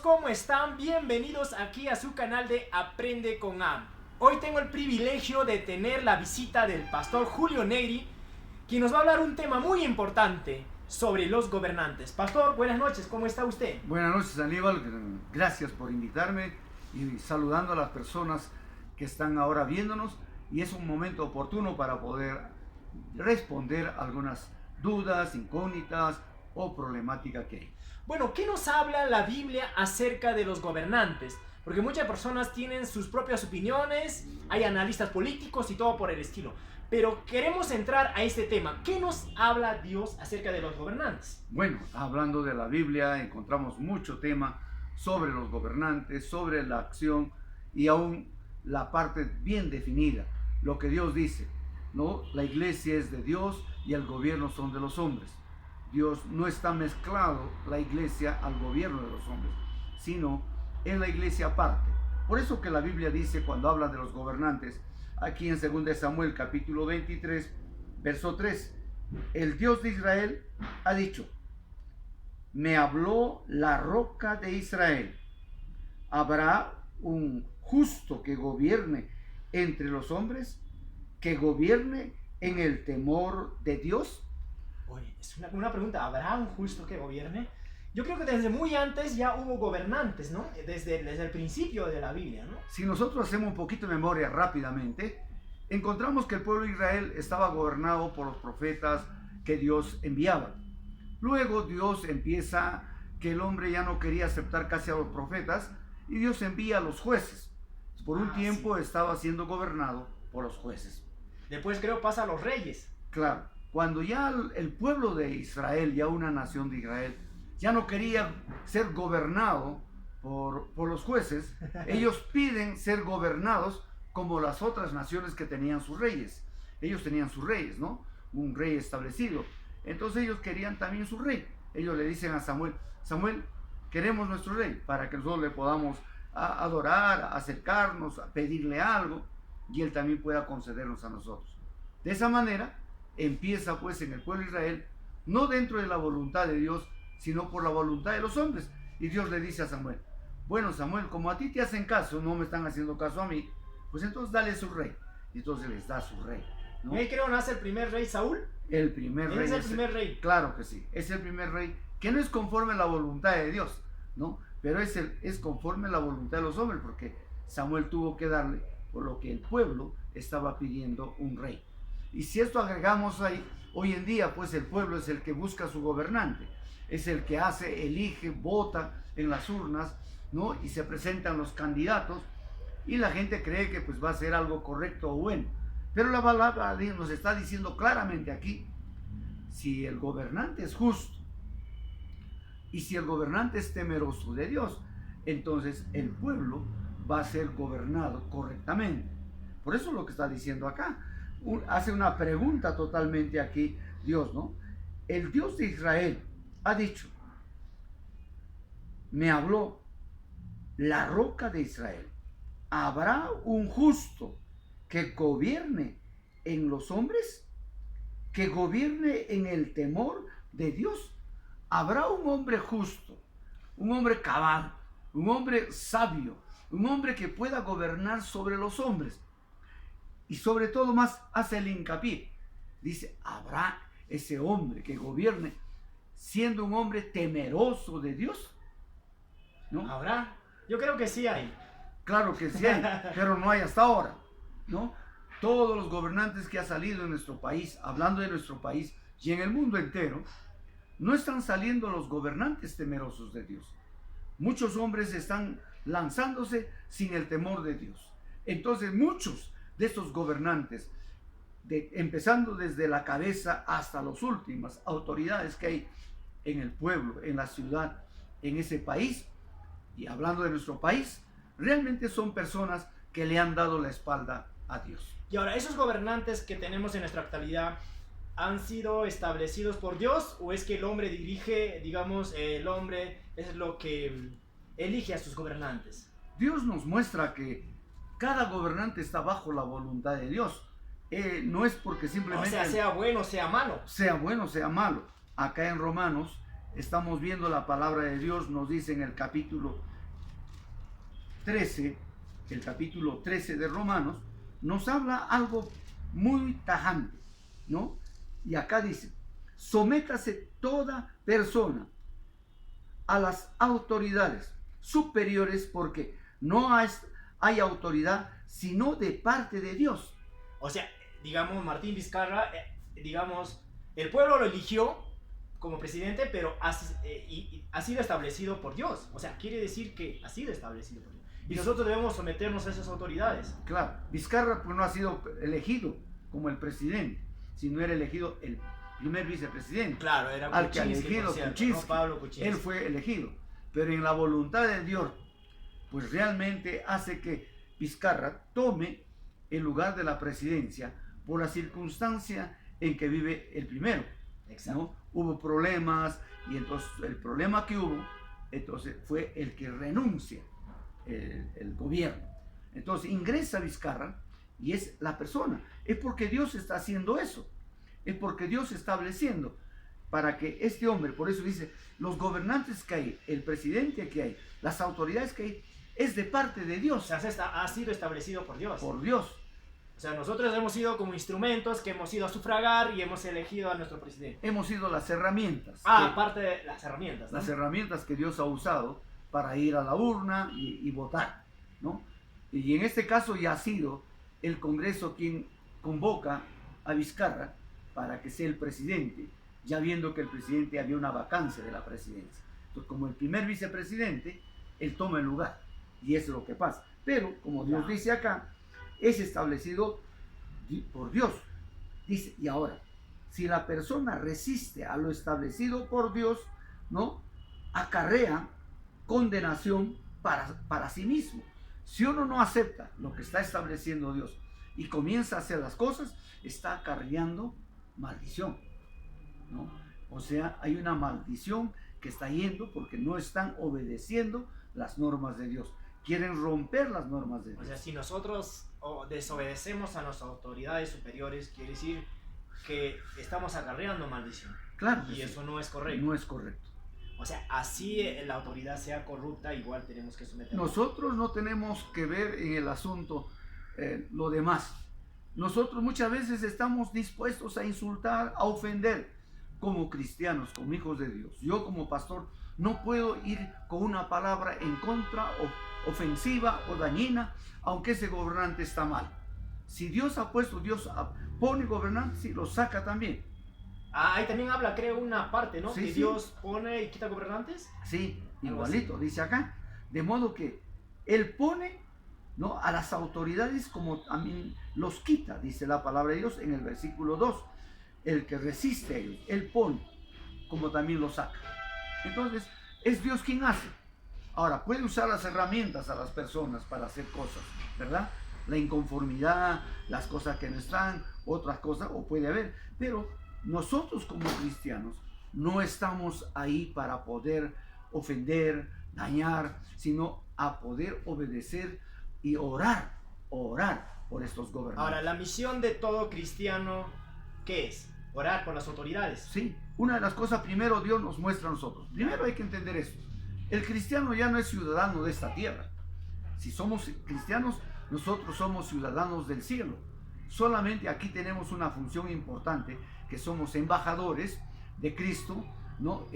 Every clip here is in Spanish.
¿cómo están? Bienvenidos aquí a su canal de Aprende con Am. Hoy tengo el privilegio de tener la visita del pastor Julio Negri, quien nos va a hablar un tema muy importante sobre los gobernantes. Pastor, buenas noches, ¿cómo está usted? Buenas noches, Aníbal, gracias por invitarme y saludando a las personas que están ahora viéndonos, y es un momento oportuno para poder responder algunas dudas, incógnitas o problemáticas que hay. Bueno, ¿qué nos habla la Biblia acerca de los gobernantes? Porque muchas personas tienen sus propias opiniones, hay analistas políticos y todo por el estilo. Pero queremos entrar a este tema. ¿Qué nos habla Dios acerca de los gobernantes? Bueno, hablando de la Biblia, encontramos mucho tema sobre los gobernantes, sobre la acción y aún la parte bien definida, lo que Dios dice, ¿no? La iglesia es de Dios y el gobierno son de los hombres. Dios no está mezclado la iglesia al gobierno de los hombres, sino en la iglesia aparte. Por eso que la Biblia dice, cuando habla de los gobernantes, aquí en 2 Samuel capítulo 23, verso 3, el Dios de Israel ha dicho: me habló la roca de Israel. ¿Habrá un justo que gobierne entre los hombres, que gobierne en el temor de Dios? Oye, es una pregunta. ¿Habrá un justo que gobierne? Yo creo que desde muy antes ya hubo gobernantes, ¿no? Desde el principio de la Biblia, ¿no? Si nosotros hacemos un poquito de memoria rápidamente, encontramos que el pueblo de Israel estaba gobernado por los profetas que Dios enviaba. Luego Dios empieza que el hombre ya no quería aceptar casi a los profetas y Dios envía a los jueces. Por un tiempo estaba siendo gobernado por los jueces. Después creo pasa a los reyes. Claro, cuando ya el pueblo de Israel, ya una nación de Israel, ya no quería ser gobernado por los jueces, ellos piden ser gobernados como las otras naciones que tenían sus reyes. Ellos tenían sus reyes, ¿no? Un rey establecido. Entonces ellos querían también su rey. Ellos le dicen a Samuel: Samuel, queremos nuestro rey para que nosotros le podamos adorar, acercarnos, a pedirle algo, y él también pueda concedernos a nosotros. De esa manera empieza pues en el pueblo de Israel, no dentro de la voluntad de Dios, sino por la voluntad de los hombres. Y Dios le dice a Samuel: bueno, Samuel, como a ti te hacen caso, no me están haciendo caso a mí, pues entonces dale su rey. Y entonces les da su rey, ¿no? ¿Y ahí creo nace el primer rey Saúl? El primer rey. Es el primer rey. Claro que sí, es el primer rey, que no es conforme a la voluntad de Dios, ¿no? Pero es conforme a la voluntad de los hombres, porque Samuel tuvo que darle, por lo que el pueblo estaba pidiendo, un rey. Y si esto agregamos ahí, hoy en día pues el pueblo es el que busca su gobernante, es el que hace, elige, vota en las urnas, ¿no? Y se presentan los candidatos y la gente cree que pues va a ser algo correcto o bueno. Pero la palabra nos está diciendo claramente aquí, si el gobernante es justo y si el gobernante es temeroso de Dios, entonces el pueblo va a ser gobernado correctamente. Por eso es lo que está diciendo acá. Hace una pregunta totalmente aquí Dios, ¿no? El Dios de Israel ha dicho: me habló la roca de Israel. ¿Habrá un justo que gobierne en los hombres? ¿Que gobierne en el temor de Dios? ¿Habrá un hombre justo, un hombre cabal, un hombre sabio, un hombre que pueda gobernar sobre los hombres? Y sobre todo más hace el hincapié. Dice: ¿habrá ese hombre que gobierne siendo un hombre temeroso de Dios? ¿No? ¿Habrá? Yo creo que sí hay. Claro que sí hay, pero no hay hasta ahora, ¿no? Todos los gobernantes que han salido en nuestro país, hablando de nuestro país y en el mundo entero, no están saliendo los gobernantes temerosos de Dios. Muchos hombres están lanzándose sin el temor de Dios. Entonces muchos de estos gobernantes, empezando desde la cabeza hasta las últimas autoridades que hay en el pueblo, en la ciudad, en ese país, y hablando de nuestro país, realmente son personas que le han dado la espalda a Dios. Y ahora, ¿esos gobernantes que tenemos en nuestra actualidad han sido establecidos por Dios, o es que el hombre dirige, digamos, el hombre es lo que elige a sus gobernantes? Dios nos muestra que cada gobernante está bajo la voluntad de Dios. No es porque simplemente... O sea bueno, sea malo. Sea bueno, sea malo. Acá en Romanos estamos viendo la palabra de Dios, nos dice en el capítulo 13, el capítulo 13 de Romanos, nos habla algo muy tajante, ¿no? Y acá dice, sométase toda persona a las autoridades superiores porque no hay autoridad sino de parte de Dios. O sea, digamos, Martín Vizcarra, digamos, el pueblo lo eligió como presidente, pero ha sido establecido por Dios. O sea, quiere decir que ha sido establecido por Dios. Y nosotros debemos someternos a esas autoridades. Claro, Vizcarra pues, no ha sido elegido como el presidente, sino era elegido el primer vicepresidente. Claro, era al que ha Kuczynski, elegido por cierto, Kuczynski. ¿no? Pablo Kuczynski. Él fue elegido. Pero en la voluntad de Dios, pues realmente hace que Vizcarra tome el lugar de la presidencia por la circunstancia en que vive el primero. Exacto. ¿No? Hubo problemas y entonces el problema que hubo entonces fue el que renuncia el gobierno. Entonces ingresa Vizcarra y es la persona. Es porque Dios está haciendo eso. Es porque Dios está estableciendo para que este hombre, por eso dice, los gobernantes que hay, el presidente que hay, las autoridades que hay, es de parte de Dios. O sea, ha sido establecido por Dios. Por Dios. O sea, nosotros hemos sido como instrumentos que hemos ido a sufragar y hemos elegido a nuestro presidente. Hemos sido las herramientas. Aparte de las herramientas, ¿no? Las herramientas que Dios ha usado para ir a la urna y votar, ¿no? Y en este caso ya ha sido el Congreso quien convoca a Vizcarra para que sea el presidente, ya viendo que el presidente había una vacancia de la presidencia. Entonces, como el primer vicepresidente, él toma el lugar. Y eso es lo que pasa. Pero, como Dios dice acá, es establecido por Dios. Dice, y ahora, si la persona resiste a lo establecido por Dios, ¿no? Acarrea condenación para sí mismo. Si uno no acepta lo que está estableciendo Dios y comienza a hacer las cosas, está acarreando maldición, ¿no? O sea, hay una maldición que está yendo porque no están obedeciendo las normas de Dios. Quieren romper las normas de Dios. O sea, si nosotros desobedecemos a nuestras autoridades superiores, quiere decir que estamos acarreando maldición. Claro. Y eso no es correcto. No es correcto. O sea, así la autoridad sea corrupta, igual tenemos que someternos. Nosotros no tenemos que ver en el asunto lo demás. Nosotros muchas veces estamos dispuestos a insultar, a ofender como cristianos, como hijos de Dios. Yo como pastor no puedo ir con una palabra en contra o ofensiva o dañina, aunque ese gobernante está mal. Si Dios ha puesto, pone gobernantes, sí, lo saca también. Ahí también habla, creo, una parte, ¿no? Sí, que sí. Dios pone y quita gobernantes. Sí, Algo igualito, así. dice acá. De modo que Él pone, ¿no?, a las autoridades como también los quita, dice la palabra de Dios en el versículo 2. El que resiste a ellos, Él pone, como también los saca. Entonces, es Dios quien hace. Ahora, puede usar las herramientas a las personas para hacer cosas, ¿verdad? La inconformidad, las cosas que no están, otras cosas, o puede haber. Pero nosotros como cristianos no estamos ahí para poder ofender, dañar, sino a poder obedecer y orar por estos gobernantes. Ahora, la misión de todo cristiano, ¿qué es? Orar por las autoridades. Sí, una de las cosas primero Dios nos muestra a nosotros. Primero hay que entender esto. El cristiano ya no es ciudadano de esta tierra. Si somos cristianos, nosotros somos ciudadanos del cielo. Solamente aquí tenemos una función importante, que somos embajadores de Cristo, ¿no?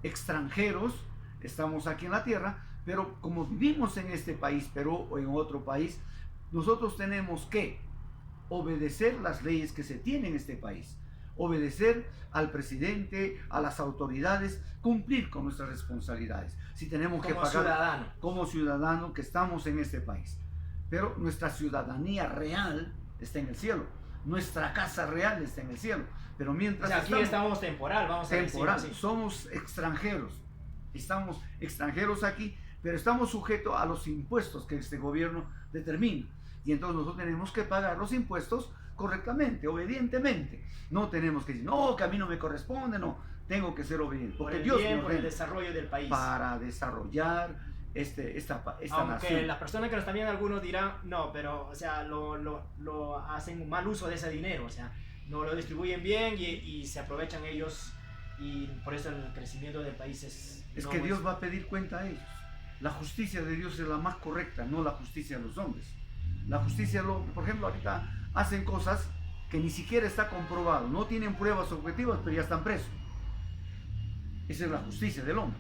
Extranjeros, estamos aquí en la tierra, pero como vivimos en este país, Perú o en otro país, nosotros tenemos que obedecer las leyes que se tienen en este país, obedecer al presidente, a las autoridades, cumplir con nuestras responsabilidades. Si tenemos que pagar ciudadano. como ciudadano que estamos en este país, pero nuestra ciudadanía real está en el cielo, nuestra casa real está en el cielo. Pero mientras O sea, aquí estamos temporal, vamos a decirlo así. somos extranjeros, estamos extranjeros aquí, pero estamos sujetos a los impuestos que este gobierno determina. Y entonces nosotros tenemos que pagar los impuestos correctamente, obedientemente. No tenemos que decir, no, que a mí no me corresponde, no, tengo que ser obediente. Porque Por el Dios bien, nos por el ordena desarrollo del país. para desarrollar esta Aunque nación. las personas que nos están viendo, algunos dirán, no, pero, o sea, lo hacen un mal uso de ese dinero, o sea, no lo distribuyen bien y se aprovechan ellos, y por eso el crecimiento del país Es no que Dios va a pedir cuenta a ellos. la justicia de Dios es la más correcta, no la justicia de los hombres. La justicia, por ejemplo, ahorita hacen cosas que ni siquiera está comprobado, no tienen pruebas objetivas, pero ya están presos. Esa es la justicia del hombre.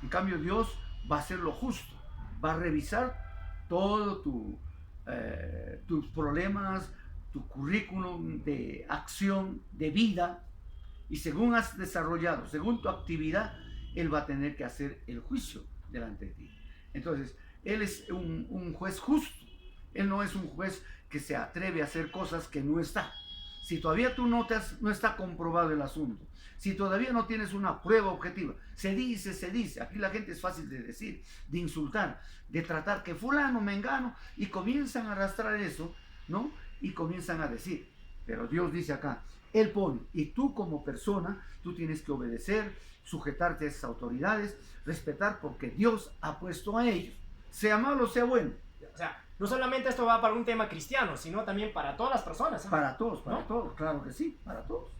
En cambio, Dios va a hacer lo justo, va a revisar todo tus problemas, tu currículum de acción, de vida, y según has desarrollado, según tu actividad, Él va a tener que hacer el juicio delante de ti. Entonces, Él es un juez justo. Él no es un juez que se atreve a hacer cosas que no está. Si todavía tú no está comprobado el asunto, si todavía no tienes una prueba objetiva, se dice, aquí la gente es fácil de decir, de insultar, de tratar que fulano, mengano, y comienzan a arrastrar eso, ¿no? Y comienzan a decir, pero Dios dice acá, Él pone, y tú como persona, tú tienes que obedecer, sujetarte a esas autoridades, respetar, porque Dios ha puesto a ellos, sea malo, sea bueno. O sea, no solamente esto va para un tema cristiano, sino también para todas las personas, ¿eh? Para todos, ¿no? claro que sí, para todos.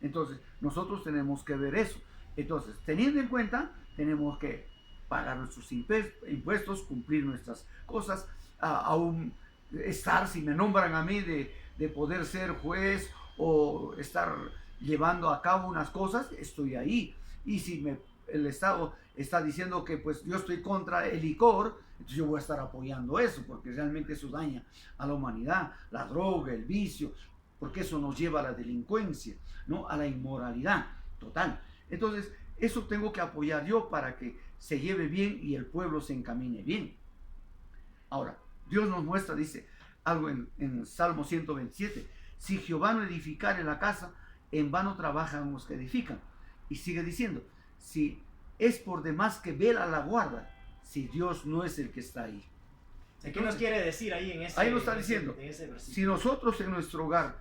Entonces, nosotros tenemos que ver eso. Entonces, teniendo en cuenta, tenemos que pagar nuestros impuestos, cumplir nuestras cosas, aún estar, si me nombran a mí de poder ser juez o estar llevando a cabo unas cosas, estoy ahí. Y si el Estado está diciendo que pues yo estoy contra el licor, entonces yo voy a estar apoyando eso, porque realmente eso daña a la humanidad, la droga, el vicio, porque eso nos lleva a la delincuencia, ¿no? A la inmoralidad total. Entonces, eso tengo que apoyar yo para que se lleve bien y el pueblo se encamine bien. Ahora, Dios nos muestra, dice algo en Salmo 127, si Jehová no edificare la casa, en vano trabajan los que edifican. Y sigue diciendo, si es por demás que vela la guarda, si Dios no es el que está ahí. ¿Qué nos quiere decir ahí en ese Ahí lo está diciendo. en ese versículo? Si nosotros en nuestro hogar,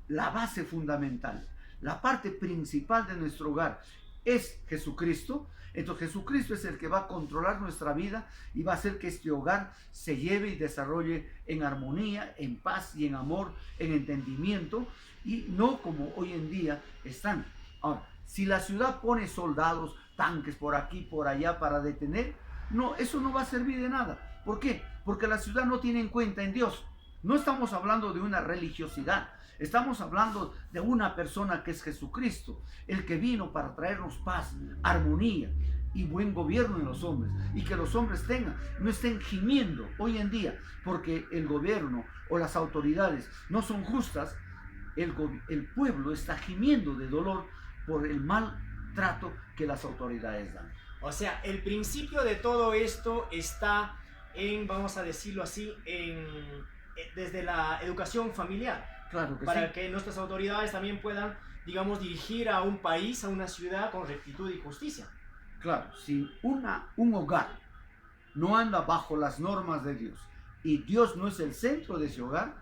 la base fundamental, la parte principal de nuestro hogar es Jesucristo, entonces Jesucristo es el que va a controlar nuestra vida y va a hacer que este hogar se lleve y desarrolle en armonía, en paz y en amor, en entendimiento, y no como hoy en día están. Ahora, si la ciudad pone soldados, tanques por aquí, por allá para detener, no, eso no va a servir de nada. ¿Por qué? Porque la ciudad no tiene en cuenta en Dios. No estamos hablando de una religiosidad, estamos hablando de una persona que es Jesucristo, el que vino para traernos paz, armonía y buen gobierno en los hombres, y que los hombres no estén gimiendo hoy en día porque el gobierno o las autoridades no son justas. El pueblo está gimiendo de dolor por el mal trato que las autoridades dan. O sea, el principio de todo esto está vamos a decirlo así, desde la educación familiar. Claro que para sí. que nuestras autoridades también puedan, digamos, dirigir a un país, a una ciudad con rectitud y justicia. Claro, si un hogar no anda bajo las normas de Dios y Dios no es el centro de ese hogar,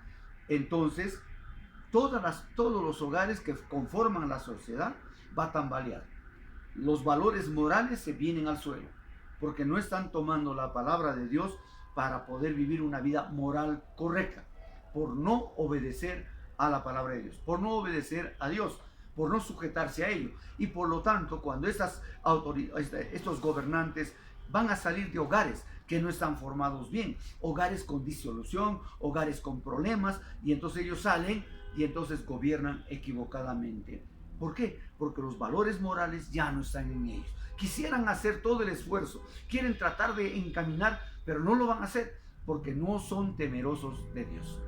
entonces todos los hogares que conforman la sociedad va a tambalear. Los valores morales se vienen al suelo, porque no están tomando la palabra de Dios para poder vivir una vida moral correcta, por no obedecer a la palabra de Dios, por no obedecer a Dios, por no sujetarse a ello. Y por lo tanto, cuando estos gobernantes van a salir de hogares que no están formados bien, hogares con disolución, hogares con problemas, y entonces ellos salen y entonces gobiernan equivocadamente. ¿Por qué? Porque los valores morales ya no están en ellos. Quisieran hacer todo el esfuerzo, quieren tratar de encaminar, pero no lo van a hacer porque no son temerosos de Dios.